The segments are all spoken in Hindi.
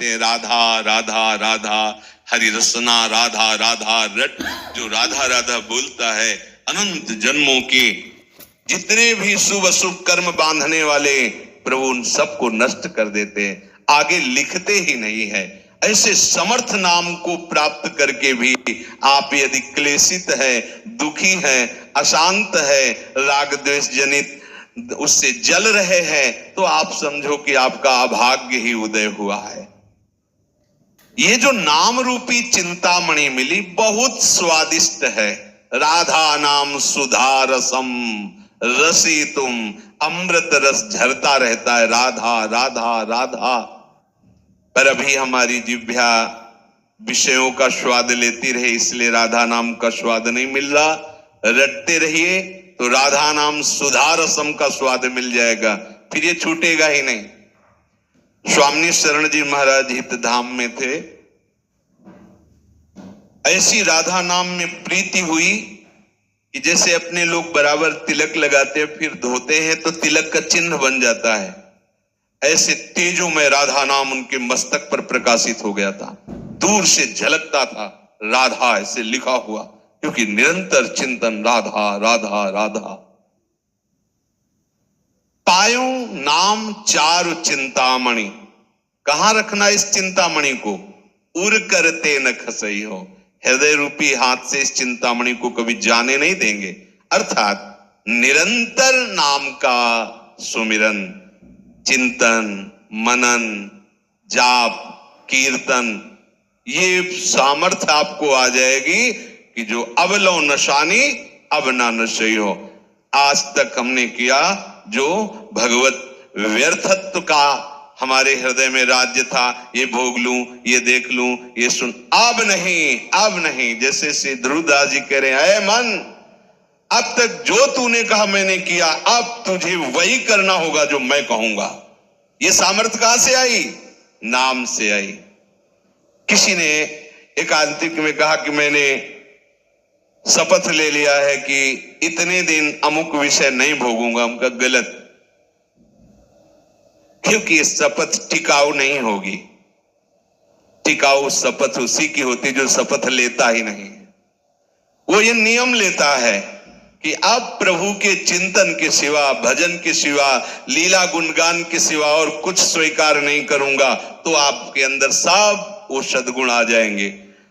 कहते हैं राधा राधा राधा, हरि रसना राधा राधा रट। जो राधा राधा बोलता है अनंत जन्मों के जितने भी शुभ अशुभ कर्म बांधने वाले प्रभु उन सबको नष्ट कर देते हैं, आगे लिखते ही नहीं है। ऐसे समर्थ नाम को प्राप्त करके भी आप यदि क्लेशित है, दुखी है, अशांत है, राग द्वेष जनित उससे जल रहे हैं, तो आप समझो कि आपका अभाग्य ही उदय हुआ है। ये जो नाम रूपी चिंतामणि मिली बहुत स्वादिष्ट है। राधा नाम सुधा रसम रसी तुम, अमृत रस झरता रहता है राधा राधा राधा। पर अभी हमारी जिह्वा विषयों का स्वाद लेती रहे, इसलिए राधा नाम का स्वाद नहीं मिल रहा। रटते रहिए तो राधा नाम सुधा रसम का स्वाद मिल जाएगा, फिर ये छूटेगा ही नहीं। स्वामी शरण जी महाराज हित धाम में थे, ऐसी राधा नाम में प्रीति हुई कि जैसे अपने लोग बराबर तिलक लगाते हैं फिर धोते हैं तो तिलक का चिन्ह बन जाता है, ऐसे तेजों में राधा नाम उनके मस्तक पर प्रकाशित हो गया था। दूर से झलकता था राधा ऐसे लिखा हुआ, क्योंकि निरंतर चिंतन राधा राधा राधा। पायो नाम चारु चिंतामणि, कहां रखना इस चिंतामणि को? उर करते न खसई हो, हृदय रूपी हाथ से इस चिंतामणि को कभी जाने नहीं देंगे। अर्थात निरंतर नाम का सुमिरन, चिंतन, मनन, जाप, कीर्तन, ये सामर्थ्य आपको आ जाएगी कि जो अब लो नशानी अब ना नशई हो। आज तक हमने किया जो भगवत व्यर्थत्व का हमारे हृदय में राज्य था, ये भोग लूं, ये देख लूं, ये सुन, अब नहीं, अब नहीं। जैसे श्री ध्रुवदास जी कह रहे हैं, ऐ मन, अब तक जो तूने कहा मैंने किया, अब तुझे वही करना होगा जो मैं कहूंगा। ये सामर्थ्य कहां से आई? नाम से आई। किसी ने एकांतिक में कहा कि मैंने शपथ ले लिया है कि इतने दिन अमुक विषय नहीं भोगूंगा। उनका गलत, क्योंकि ये शपथ टिकाऊ नहीं होगी। टिकाऊ शपथ उसी की होती जो शपथ लेता ही नहीं। वो ये नियम लेता है कि अब प्रभु के चिंतन के सिवा, भजन के सिवा, लीला गुणगान के सिवा और कुछ स्वीकार नहीं करूंगा, तो आपके अंदर सब वो सद्गुण आ जाएंगे।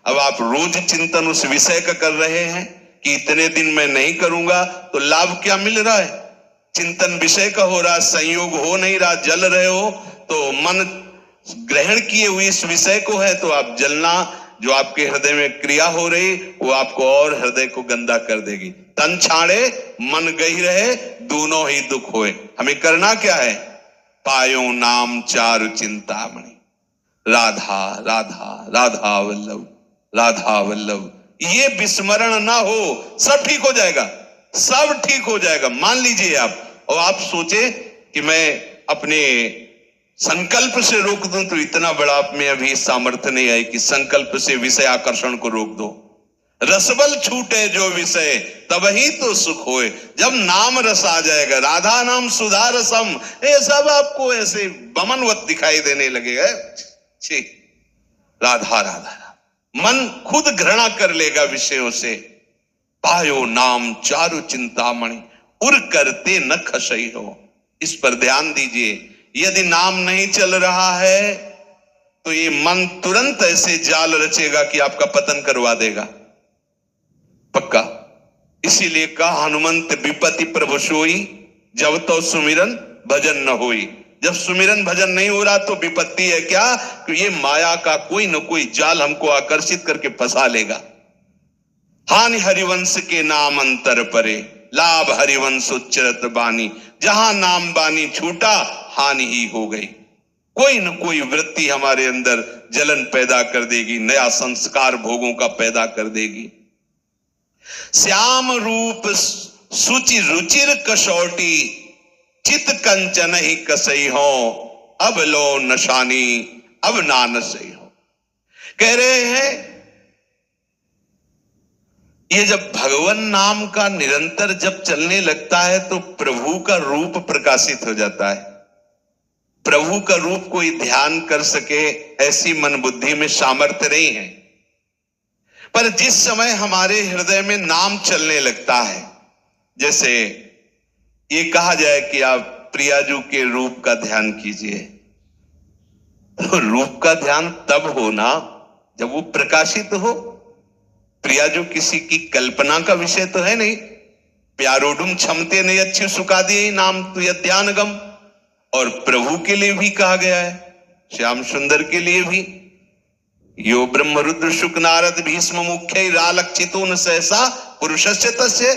अब आप रोज चिंतन उस विषय का कर रहे हैं कि इतने दिन मैं नहीं करूंगा, तो लाभ क्या मिल रहा है? चिंतन विषय का हो रहा, संयोग हो नहीं रहा, जल रहे हो, तो मन ग्रहण किए हुए इस विषय को है, तो आप जलना, जो आपके हृदय में क्रिया हो रही वो आपको और हृदय को गंदा कर देगी। तन छाड़े मन गई रहे, दोनों ही दुख होए। हमें करना क्या है? पायो नाम चारु चिंतामणि, राधा राधा राधा वल्लभ राधा वल्लभ। ये विस्मरण ना हो, सब ठीक हो जाएगा, सब ठीक हो जाएगा। मान लीजिए आप, और आप सोचे कि मैं अपने संकल्प से रोक दूं, तो इतना बड़ा आप में अभी सामर्थ्य नहीं आई कि संकल्प से विषय आकर्षण को रोक दो। रसबल छूटे जो विषय तब ही तो सुख होए। जब नाम रस आ जाएगा, राधा नाम सुधा रसम, ये सब आपको ऐसे बमनवत दिखाई देने लगेगा। छी, राधा राधा, मन खुद घृणा कर लेगा विषयों से। पायो नाम चारु चिंतामणि, उर करते न खसई हो। इस पर ध्यान दीजिए। यदि नाम नहीं चल रहा है तो ये मन तुरंत ऐसे जाल रचेगा कि आपका पतन करवा देगा, पक्का। इसीलिए कहा हनुमंत विपत्ति प्रभु सोई, जब तो सुमिरन भजन न होई। जब सुमिरन भजन नहीं हो रहा तो विपत्ति है क्या? कि ये माया का कोई न कोई जाल हमको आकर्षित करके फंसा लेगा। हानि हरिवंश के नाम अंतर परे, लाभ हरिवंश उच्चरत बानी। जहां नाम बानी छूटा, हानि ही हो गई। कोई न कोई वृत्ति हमारे अंदर जलन पैदा कर देगी, नया संस्कार भोगों का पैदा कर देगी। श्याम रूप सुचि रुचिर कसौटी, चित कंचन ही कसई हो, अब लो नशानी अब ना नशई हो। कह रहे हैं ये जब भगवान नाम का निरंतर जब चलने लगता है तो प्रभु का रूप प्रकाशित हो जाता है। प्रभु का रूप कोई ध्यान कर सके ऐसी मन बुद्धि में सामर्थ्य नहीं है। पर जिस समय हमारे हृदय में नाम चलने लगता है, जैसे ये कहा जाए कि आप प्रियाजू के रूप का ध्यान कीजिए, तो रूप का ध्यान तब होना जब वो प्रकाशित हो। प्रियाजू किसी की कल्पना का विषय तो है नहीं। प्यारोडुम क्षमते नहीं अच्छी सुखा दिए नाम तो यह ध्यान गम। और प्रभु के लिए भी कहा गया है, श्याम सुंदर के लिए भी, यो ब्रह्म रुद्र शुक नारद भीष्म मुख्य रालक्षितो न सहसा पुरुषस्य तस्य।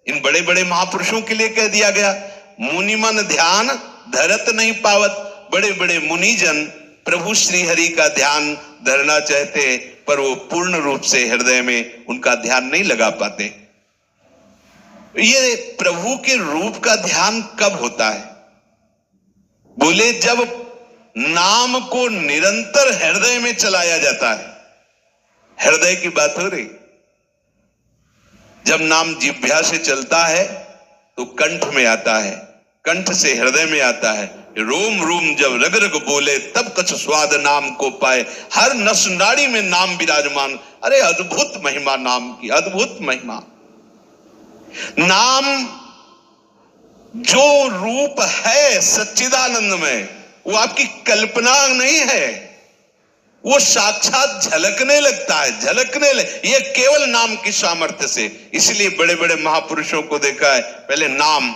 इन बड़े बड़े महापुरुषों के लिए कह दिया गया, मुनि मन ध्यान धरत नहीं पावत। बड़े बड़े मुनिजन प्रभु श्री हरि का ध्यान धरना चाहते, पर वो पूर्ण रूप से हृदय में उनका ध्यान नहीं लगा पाते। ये प्रभु के रूप का ध्यान कब होता है? बोले जब नाम को निरंतर हृदय में चलाया जाता है। हृदय की बात हो रही। जब नाम जिह्वा से चलता है तो कंठ में आता है, कंठ से हृदय में आता है। रोम रोम जब रग रग बोले तब कछ स्वाद नाम को पाए। हर नस नाड़ी में नाम विराजमान। अरे अद्भुत महिमा नाम की, अद्भुत महिमा। नाम जो रूप है सच्चिदानंद में, वो आपकी कल्पना नहीं है, वो साक्षात झलकने लगता है, झलकने ये केवल नाम की सामर्थ्य से। इसलिए बड़े बड़े महापुरुषों को देखा है, पहले नाम,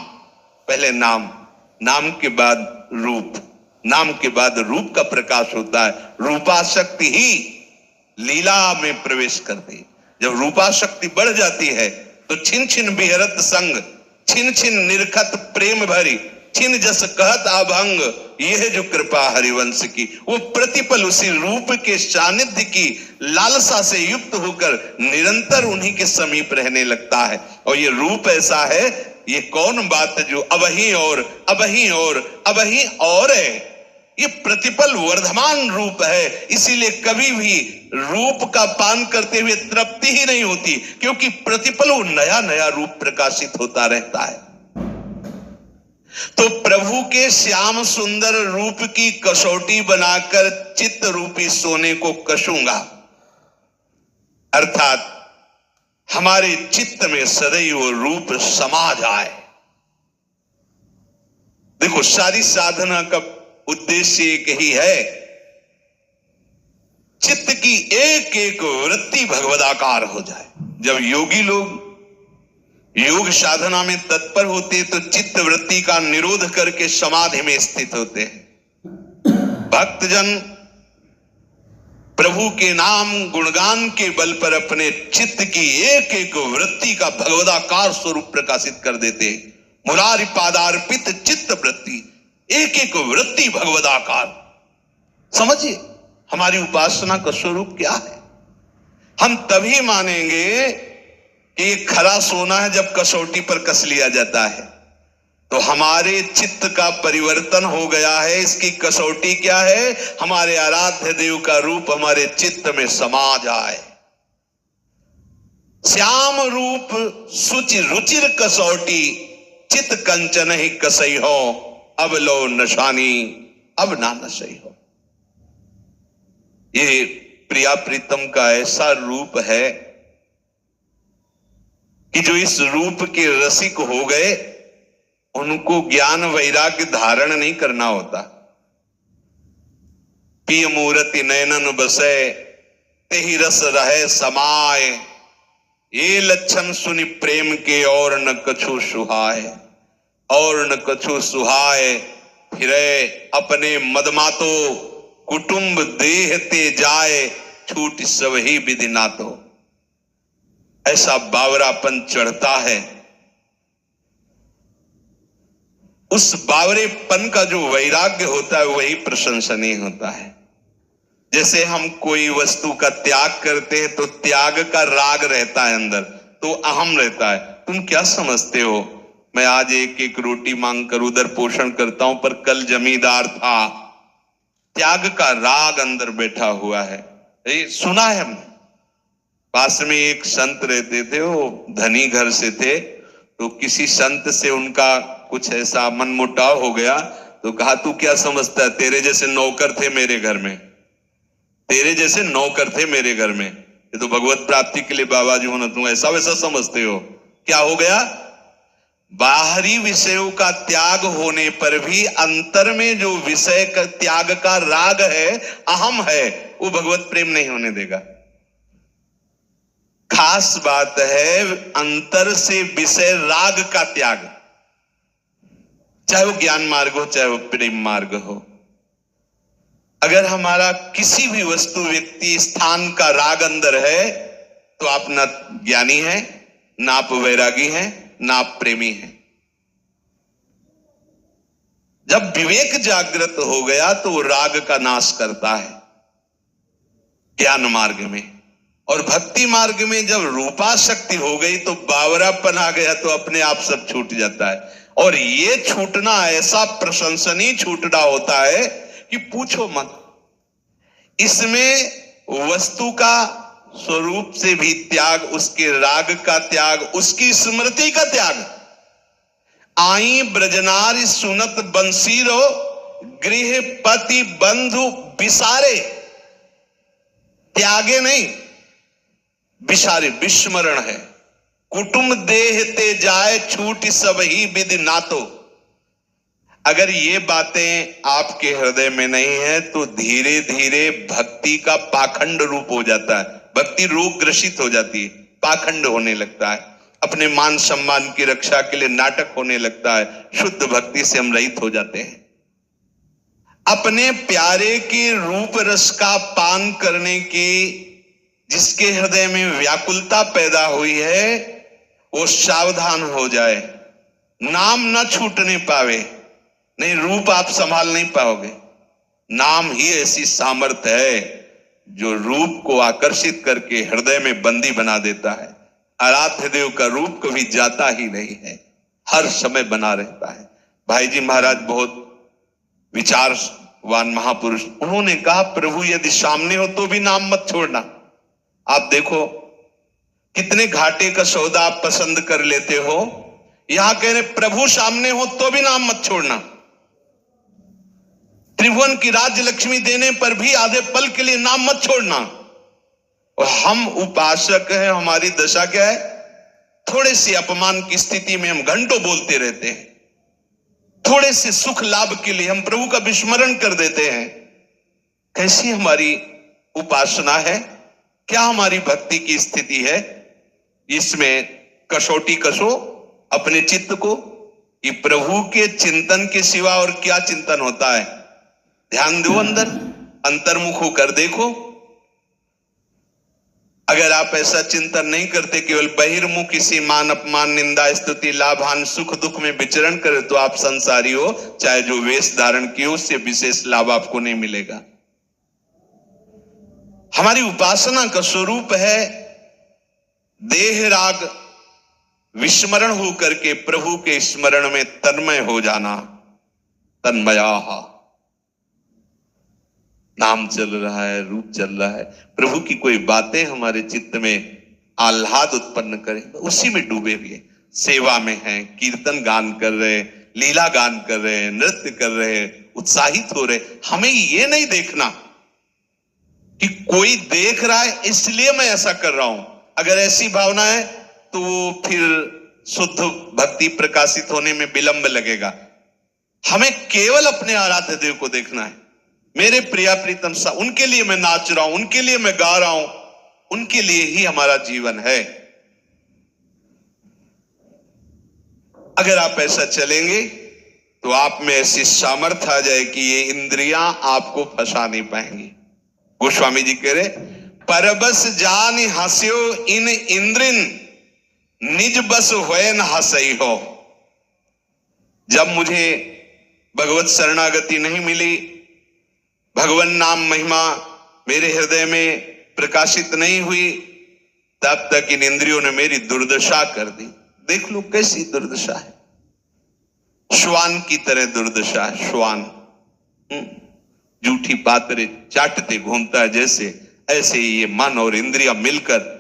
पहले नाम, नाम के बाद रूप, नाम के बाद रूप का प्रकाश होता है। रूपाशक्ति ही लीला में प्रवेश करती। जब रूपाशक्ति बढ़ जाती है तो छिन छिन बिहरत संग, छिन छिन निरखत प्रेम भरी, छिन जस कहत अभंग, यह जो कृपा हरिवंश की। वो प्रतिपल उसी रूप के सानिध्य की लालसा से युक्त होकर निरंतर उन्हीं के समीप रहने लगता है। और ये रूप ऐसा है, ये कौन बात जो अबही और अबही और अबही और है, ये प्रतिपल वर्धमान रूप है। इसीलिए कभी भी रूप का पान करते हुए तृप्ति ही नहीं होती, क्योंकि प्रतिपल वो नया नया रूप प्रकाशित होता रहता है। तो प्रभु के श्याम सुंदर रूप की कसौटी बनाकर चित्त रूपी सोने को कसूंगा, अर्थात हमारे चित्त में सदैव रूप समा जाए। देखो, सारी साधना का उद्देश्य एक ही है, चित्त की एक एक वृत्ति भगवदाकार हो जाए। जब योगी लोग योग साधना में तत्पर होते तो चित्त वृत्ति का निरोध करके समाधि में स्थित होते हैं। भक्तजन प्रभु के नाम गुणगान के बल पर अपने चित्त की एक एक वृत्ति का भगवदाकार स्वरूप प्रकाशित कर देते। मुरारी पादार्पित चित्त वृत्ति, एक एक वृत्ति भगवदाकार। समझिए हमारी उपासना का स्वरूप क्या है। हम तभी मानेंगे कि ये खरा सोना है जब कसौटी पर कस लिया जाता है, तो हमारे चित्त का परिवर्तन हो गया है। इसकी कसौटी क्या है? हमारे आराध्य देव का रूप हमारे चित्त में समा जाए। श्याम रूप सुचि रुचिर कसौटी, चित कंचन ही कसई हो, अब लो नशानी अब ना नशई हो। ये प्रिया प्रीतम का ऐसा रूप है कि जो इस रूप के रसिक हो गए उनको ज्ञान वैराग्य धारण नहीं करना होता। पिय मूर्ति नयनन बसे, तेहि रस रहे समाए, ये लक्षण सुनि प्रेम के और न कछु सुहाए, और न कछु सुहाए। फिरे अपने मदमातो, कुटुंब देह ते जाए, छूट सब ही विधि नातो। ऐसा बावरापन चढ़ता है। उस बावरेपन का जो वैराग्य होता है वही प्रशंसनीय होता है। जैसे हम कोई वस्तु का त्याग करते हैं तो त्याग का राग रहता है अंदर, तो अहम रहता है। तुम क्या समझते हो, मैं आज एक एक रोटी मांग कर उधर पोषण करता हूं, पर कल जमींदार था। त्याग का राग अंदर बैठा हुआ है। ये सुना है हमने। पास में एक संत रहते थे, वो धनी घर से थे, तो किसी संत से उनका कुछ ऐसा मनमुटाव हो गया, तो कहा तू क्या समझता है, तेरे जैसे नौकर थे मेरे घर में, तेरे जैसे नौकर थे मेरे घर में, ये तो भगवत प्राप्ति के लिए बाबा जी होना, तुम ऐसा वैसा समझते हो। क्या हो गया, बाहरी विषयों का त्याग होने पर भी अंतर में जो विषय का त्याग का राग है, अहम है, वो भगवत प्रेम नहीं होने देगा। खास बात है अंतर से विषय राग का त्याग, चाहे वो ज्ञान मार्ग हो चाहे वो प्रेम मार्ग हो। अगर हमारा किसी भी वस्तु व्यक्ति स्थान का राग अंदर है तो आप ना ज्ञानी हैं, ना आप वैरागी हैं, ना आप प्रेमी हैं। जब विवेक जागृत हो गया तो वो राग का नाश करता है ज्ञान मार्ग में। और भक्ति मार्ग में जब रूपा शक्ति हो गई तो बावरापन आ गया तो अपने आप सब छूट जाता है। और ये छूटना ऐसा प्रशंसनीय छूटना होता है कि पूछो मत। इसमें वस्तु का स्वरूप से भी त्याग, उसके राग का त्याग, उसकी स्मृति का त्याग। आई ब्रजनारी सुनत बंसीरो, गृह पति बंधु विसारे, त्यागे नहीं विसारे, विस्मरण है। कुटुंब देह ते जाए छूट सब ही विधि नातो। अगर ये बातें आपके हृदय में नहीं है तो धीरे धीरे भक्ति का पाखंड रूप हो जाता है, भक्ति रोग ग्रसित हो जाती है, पाखंड होने लगता है, अपने मान सम्मान की रक्षा के लिए नाटक होने लगता है। शुद्ध भक्ति से हम रहित हो जाते हैं। अपने प्यारे के रूप रस का पान करने की जिसके हृदय में व्याकुलता पैदा हुई है वो सावधान हो जाए, नाम न छूटने पावे, नहीं रूप आप संभाल नहीं पाओगे। नाम ही ऐसी सामर्थ्य है जो रूप को आकर्षित करके हृदय में बंदी बना देता है। आराध्य देव का रूप कभी जाता ही नहीं है, हर समय बना रहता है। भाई जी महाराज बहुत विचारवान महापुरुष, उन्होंने कहा प्रभु यदि सामने हो तो भी नाम मत छोड़ना। आप देखो कितने घाटे का सौदा आप पसंद कर लेते हो, यहां कह रहे प्रभु सामने हो तो भी नाम मत छोड़ना। त्रिभुवन की राज्य लक्ष्मी देने पर भी आधे पल के लिए नाम मत छोड़ना। और हम उपासक हैं, हमारी दशा क्या है, थोड़े से अपमान की स्थिति में हम घंटों बोलते रहते हैं, थोड़े से सुख लाभ के लिए हम प्रभु का विस्मरण कर देते हैं। कैसी हमारी उपासना है, क्या हमारी भक्ति की स्थिति है। इसमें कसौटी कसो अपने चित्त को कि प्रभु के चिंतन के सिवा और क्या चिंतन होता है। ध्यान दो, अंदर अंतर्मुख होकर देखो। अगर आप ऐसा चिंतन नहीं करते, केवल बहिर्मुख किसी मान अपमान निंदा स्तुति लाभान सुख दुख में विचरण करे तो आप संसारी हो, चाहे जो वेश धारण किए उससे विशेष लाभ आपको नहीं मिलेगा। हमारी उपासना का स्वरूप है देह राग विस्मरण होकर के प्रभु के स्मरण में तन्मय हो जाना। तन्मया नाम चल रहा है, रूप चल रहा है, प्रभु की कोई बातें हमारे चित्त में आह्लाद उत्पन्न करें, उसी में डूबे हुए सेवा में हैं, कीर्तन गान कर रहे, लीला गान कर रहे, नृत्य कर रहे, उत्साहित हो रहे। हमें ये नहीं देखना कि कोई देख रहा है इसलिए मैं ऐसा कर रहा हूं। अगर ऐसी भावना है तो फिर शुद्ध भक्ति प्रकाशित होने में विलंब लगेगा। हमें केवल अपने आराध्य देव को देखना है। मेरे प्रिया प्रीतम सा, उनके लिए मैं नाच रहा हूं, उनके लिए मैं गा रहा हूं, उनके लिए ही हमारा जीवन है। अगर आप ऐसा चलेंगे तो आप में ऐसी सामर्थ्य आ जाए कि ये इंद्रियां आपको फंसा नहीं पाएंगी। गोस्वामी जी कह रहे परबस जान हंस्यो इन इंद्रिन निज बस होए न हंसई हो। जब मुझे भगवत शरणागति नहीं मिली, भगवान नाम महिमा मेरे हृदय में प्रकाशित नहीं हुई, तब तक इन इंद्रियों ने मेरी दुर्दशा कर दी। देख लो कैसी दुर्दशा है, श्वान की तरह दुर्दशा है। श्वान जूठी पातरे चाटते घूमता है जैसे, ऐसे ही ये मन और इंद्रियां मिलकर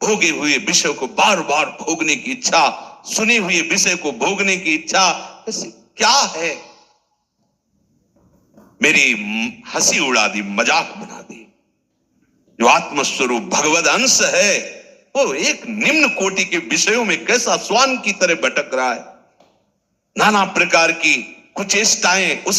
भोगे हुए विषय को बार बार भोगने की इच्छा, सुने हुए विषय को भोगने की इच्छा। क्या है मेरी हंसी उड़ा दी, मजाक बना दी। जो आत्मस्वरूप भगवद अंश है वो एक निम्न कोटि के विषयों में कैसा स्वान की तरह भटक रहा है, नाना प्रकार की कुचेष्टाएं उस